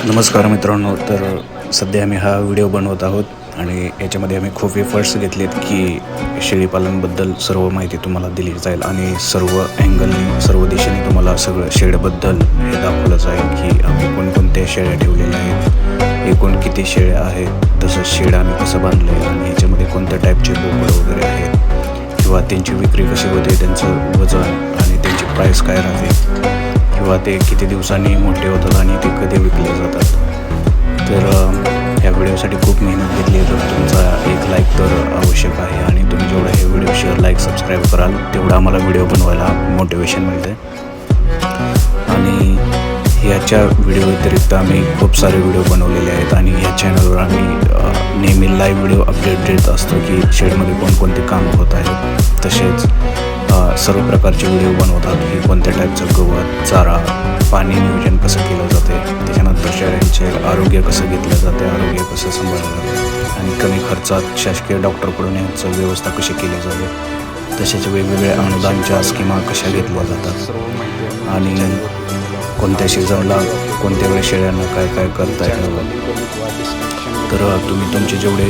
नमस्कार मित्रांनो. तर सध्या आम्ही हा व्हिडिओ बनवत आहोत आणि याच्यामध्ये आम्ही खूप एफर्ट्स घेतलेत की शेळीपालनबद्दल सर्व माहिती तुम्हाला दिली जाईल आणि सर्व अँगलनी सर्व दिशेने तुम्हाला सगळं शेडबद्दल हे दाखवलं जाईल की आम्ही कोणकोणत्या शेळ्या ठेवलेल्या आहेत, एकूण किती शेळ्या आहेत, तसंच शेड आम्ही कसं बांधलं आहे आणि याच्यामध्ये कोणत्या टाईपचे बोकड वगैरे आहेत किंवा त्यांची विक्री कशी होते, त्यांचं वजन आणि त्यांची प्राईस काय राहते किंवा ते किती दिवसांनी मोठे होतात आणि ते कधी विकले जातात. तर ह्या व्हिडिओसाठी खूप मेहनत घेतली आहे. तर तुमचा एक लाईक तर आवश्यक आहे आणि तुम्ही जेवढा हे व्हिडिओ शेअर, लाईक, सबस्क्राईब कराल तेवढा आम्हाला व्हिडिओ बनवायला मोटिवेशन मिळते. आणि ह्याच्या व्हिडिओ व्यतिरिक्त आम्ही खूप सारे व्हिडिओ बनवलेले आहेत आणि ह्या चॅनलवर आम्ही नेहमी लाईव्ह व्हिडिओ अपडेट देत असतो की शेडमध्ये कोणकोणते कामं होत आहेत. तसेच सर्व प्रकारचे व्हिडिओ बनवतात की कोणत्या टाईपचं गवत, चारा, पाणी नियोजन कसं केलं जाते, त्याच्यानंतर शेळ्यांचे आरोग्य कसं घेतलं जाते, आरोग्य कसं सांभाळलं जाते आणि कमी खर्चात शासकीय डॉक्टरकडून यांचं व्यवस्था कशी केली जाते, तसेच वेगवेगळ्या अनुदानच्या स्कीमा कशा घेतल्या जातात आणि कोणत्या सीझनला कोणत्या वेळी शेळ्यांना काय काय करता येतं. तर तुम्ही तुमचे जेवढे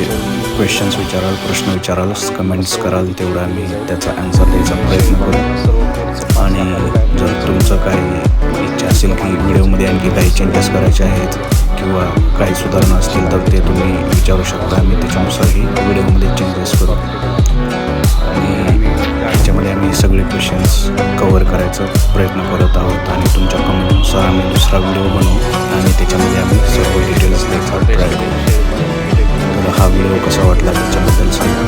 क्वेश्चन्स विचाराल, प्रश्न विचाराल, कमेंट्स कराल तेवढं आम्ही त्याचा आन्सर द्यायचा प्रयत्न करू. आणि जर तुमचं काही इच्छा असेल की व्हिडिओमध्ये आणखी काही चेंजेस करायचे आहेत किंवा काही सुधारणा असतील तर ते तुम्ही विचारू शकता. आम्ही त्याच्यानुसारही व्हिडिओमध्ये चेंजेस करू आणि त्याच्यामध्ये आम्ही सगळे क्वेश्चन्स कवर करायचा प्रयत्न करत आहोत आणि तुमच्या कमेंटनुसार आम्ही दुसरा व्हिडिओ बनवू आणि त्याच्यामध्ये आम्ही सर्व डिटेल्स द्यायचा ट्राय करू. तर हा व्हिडिओ कसा वाटला त्याच्याबद्दल सांगा.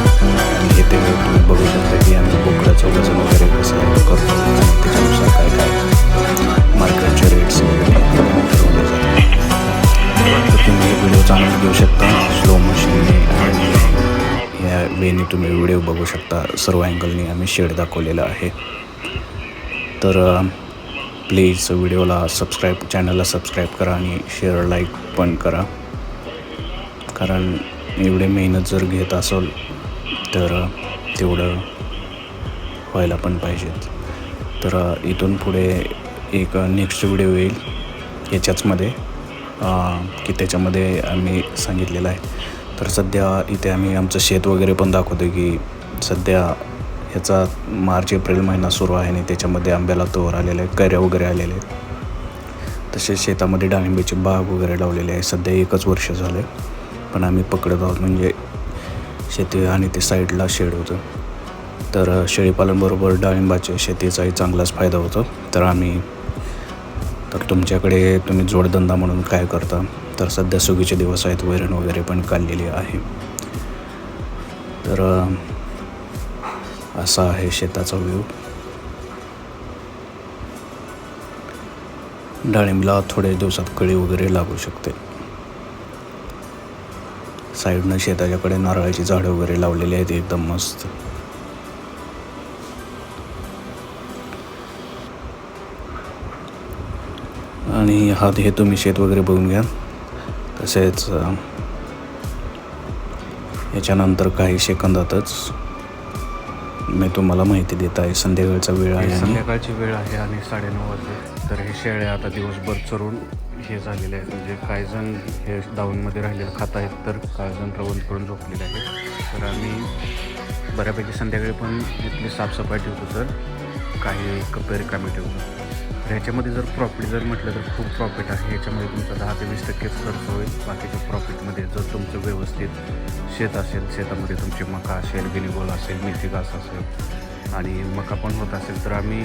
आणि हे ते तुम्ही बघू शकता की आम्ही बोकडाचं वजन वगैरे कसं करतो आणि त्याच्यानुसार काय काय मार्केटचे रेट्स वगैरे ठरवले जातात. तर तुम्ही हे व्हिडिओचा आनंद घेऊ शकता स्लो मोशनने आणि या वेने तुम्ही व्हिडिओ बघू शकता. सर्व अँगलने आम्ही शेड दाखवलेला आहे. तर प्लीज व्हिडिओला चॅनलला सबस्क्राईब करा आणि शेअर, लाईक पण करा. कारण एवढे मेहनत जर घेत असेल तर तेवढं व्हायला पण पाहिजेत. तर इथून पुढे एक नेक्स्ट व्हिडिओ येईल याच्याचमध्ये की त्याच्यामध्ये आम्ही सांगितलेलं आहे. तर सध्या इथे आम्ही आमचं शेत वगैरे पण दाखवतो की सध्या ह्याचा मार्च-एप्रिल महिना सुरू आहे आणि त्याच्यामध्ये आंब्याला तोर आलेले आहे, कैऱ्या वगैरे आलेले आहेत. तसेच शेतामध्ये डाळिंबाची बाग वगैरे लावलेली आहे. सध्या 1 वर्ष झालं आहे पण आम्ही पकडत आहोत म्हणजे शेती आणि ते साईडला शेड होतं. तर शेळीपालनबरोबर डाळिंबाच्या शेतीचाही चांगलाच फायदा होतो. तर तुमच्याकडे तुम्ही जोडधंदा म्हणून काय करता, तर सध्या सुगीचे दिवस आहेत, वैरण वगैरे पण काढलेली आहे. तर असा आहे शेताचा व्ह्यू. डाळिंबला थोड्या दिवसात कळी वगैरे लागू शकते. साईडनं शेताच्याकडे नारळाची झाडं वगैरे लावलेली आहेत एकदम मस्त. आणि हे तुम्ही शेत वगैरे बघून घ्या. तसेच याच्यानंतर काही सेकंदातच मी तुम्हाला माहिती देत आहे. संध्याकाळचा वेळ आहे, संध्याकाळची वेळ आहे आणि 9:30 वाजले. तर हे शेळ्या आता दिवसभर चरून हे झालेले आहेत. म्हणजे काही जण हे दावणमध्ये राहिलेलं खात आहेत तर काही जण रवंत करून झोपलेले आहेत. तर आम्ही बऱ्यापैकी संध्याकाळी पण इथली साफसफाई ठेवतो. तर काही कप्पे रिकामे ठेवतो. तर ह्याच्यामध्ये जर प्रॉफिट जर म्हटलं तर खूप प्रॉफिट आहे. ह्याच्यामध्ये तुमचा 10 ते 20% खर्च होईल. बाकीच्या प्रॉफिटमध्ये जर तुमचं व्यवस्थित शेत असेल, शेतामध्ये तुमची मका असेल, गिनीगोल असेल, मेथी घास असेल आणि मका पण होत असेल तर आम्ही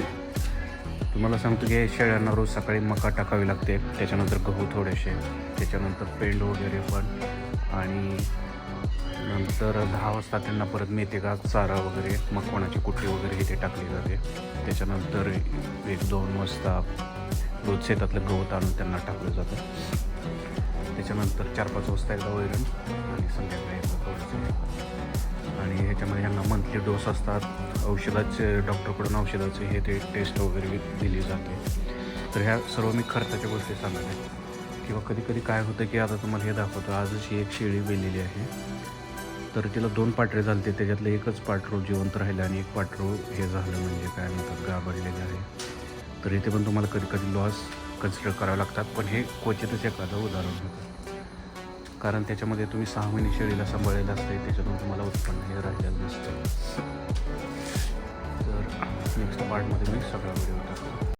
तुम्हाला सांगतो की शेळ्यांना रोज सकाळी मका टाकावी लागते. त्याच्यानंतर गहू थोडेसे, त्याच्यानंतर पेंड वगैरे पण आणि नंतर 10 वाजता त्यांना परत मेथी घास, चारा वगैरे, मकवानाची कुट्टी वगैरे इथे टाकली जाते. त्याच्यानंतर 1-2 वाजता रोज शेतातलं गवत आणून त्यांना टाकलं जातं. त्याच्यानंतर 4-5 वाजता एकदा वैरण आणि संध्याकाळी एकदा थोडंसं. आणि ह्याच्यामध्ये यांना मंथली डोस असतात. औषधाचे डॉक्टरकडून औषधाचे हे ते टेस्ट वगैरे दिली जाते. तर ह्या सर्व मी खर्चाच्या गोष्टी सांगत आहे. किंवा कधी काय होतं की आता तुम्हाला हे दाखवतो. आजच एक शेळी वेलेली आहे. तर तिला 2 पाठरे झाले. त्याच्यातलं एकच पाठरू जिवंत राहिलं आणि एक पाठरू हे झालं म्हणजे काय म्हणतात गाभरलेलं आहे. तर इथे पण तुम्हाला कधी लॉस कन्सिडर करावं लागतात, पण हे क्वचितच एखादं उदाहरण होतं. कारण त्याच्यामध्ये तुम्ही 6 महिने शेळीला सांभाळलेलं असते, त्याच्यातून तुम्हाला उत्पन्न हे राहिलेलं नसतं. तर नेक्स्ट पार्टमध्ये मी सगळा व्हिडिओ टाकतो.